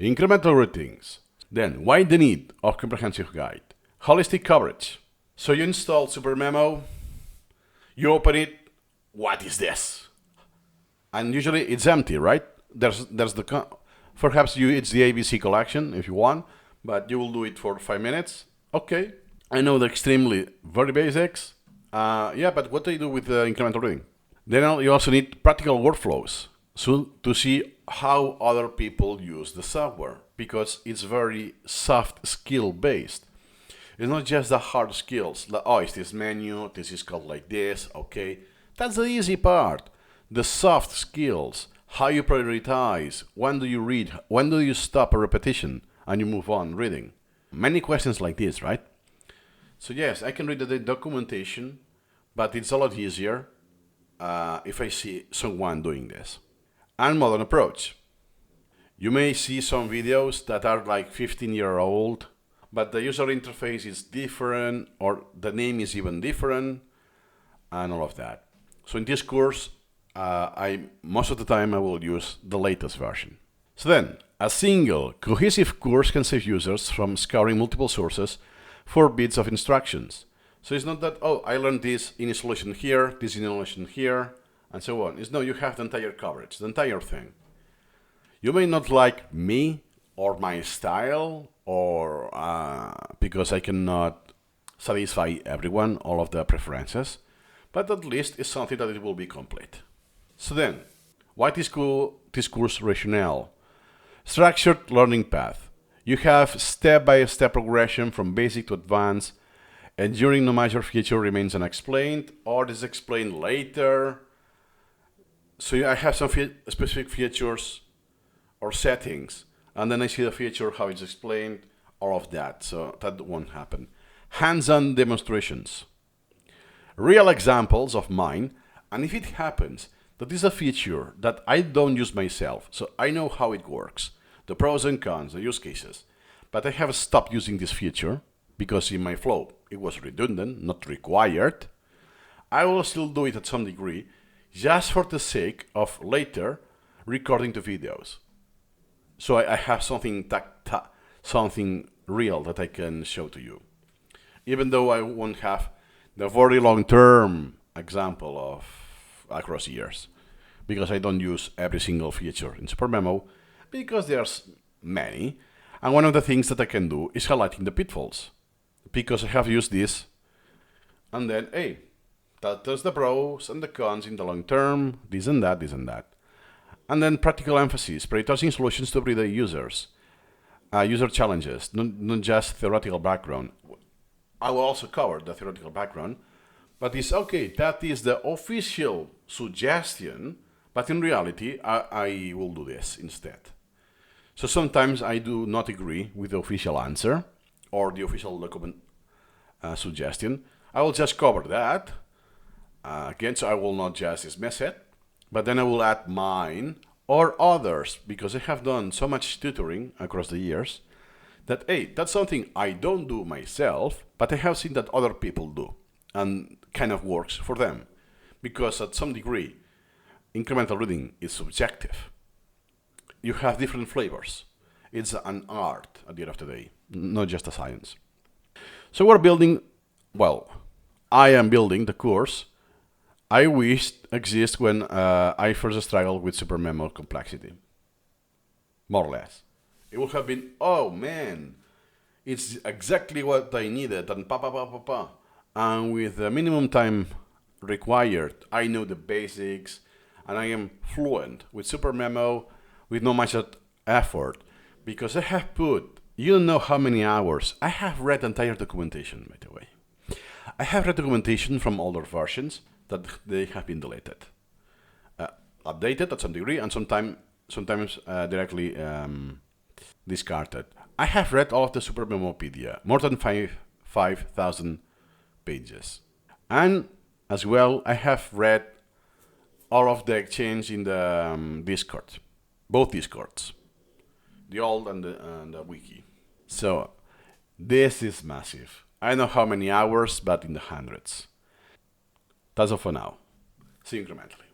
Incremental routines. Then, why the need of comprehensive guide? Holistic coverage. So you install SuperMemo, you open it, what is this? And usually it's empty, right? There's the perhaps it's the ABC collection if you want, but you will do it for 5 minutes. Okay, I know the extremely very basics. Yeah, but what do you do with the incremental reading? Then you also need practical workflows so to see how other people use the software, because it's very soft skill based. It's not just the hard skills. Like, oh, it's this menu, this is called like this, okay. That's the easy part. The soft skills, how you prioritize, when do you read, when do you stop a repetition and you move on reading. Many questions like this, right? So yes, I can read the documentation, but it's a lot easier if I see someone doing this. And modern approach. You may see some videos that are like 15-year-old, but the user interface is different, or the name is even different, and all of that. So in this course, most of the time I will use the latest version. So then, a single cohesive course can save users from scouring multiple sources for bits of instructions. So it's not that, oh, I learned this in isolation here, this in isolation here, and so on. It's no, you have the entire coverage, the entire thing. You may not like me or my style, or because I cannot satisfy everyone, all of the preferences, but at least it's something that it will be complete. So then, what is this course rationale? Structured learning path. You have step-by-step progression from basic to advanced, ensuring no major feature remains unexplained or is explained later. So I have some specific features or settings, and then I see the feature, how it's explained, all of that. So that won't happen. Hands-on demonstrations. Real examples of mine, and if it happens that is a feature that I don't use myself, so I know how it works, the pros and cons, the use cases, but I have stopped using this feature because in my flow it was redundant, not required, I will still do it at some degree just for the sake of later recording the videos. So I have something real that I can show to you. Even though I won't have the very long-term example of across years, because I don't use every single feature in SuperMemo, because there's many, and one of the things that I can do is highlighting the pitfalls, because I have used this, and then, hey, there's the pros and the cons in the long term, this and that, this and that. And then practical emphasis, prioritizing solutions to everyday users, user challenges, not just theoretical background. I will also cover the theoretical background, but it's okay, that is the official suggestion, but in reality, I will do this instead. So sometimes I do not agree with the official answer or the official document suggestion. I will just cover that. Again, so I will not just dismiss it, but then I will add mine or others, because I have done so much tutoring across the years that, hey, that's something I don't do myself, but I have seen that other people do, and kind of works for them, because at some degree, incremental reading is subjective. You have different flavors. It's an art at the end of the day, not just a science. So we're building, well, I am building the course I wished exists when I first struggled with SuperMemo complexity. More or less. It would have been, oh man, it's exactly what I needed, and And with the minimum time required, I know the basics, and I am fluent with SuperMemo with no much effort, because I have put, you don't know how many hours. I have read entire documentation, by the way. I have read documentation from older versions that they have been deleted, updated at some degree, and sometimes directly discarded. I have read all of the SuperMemopedia, more than 5,000 pages. And as well, I have read all of the exchange in the Discord, both Discords, the old and the wiki. So this is massive. I don't know how many hours, but in the hundreds. That's all for now. See you incrementally.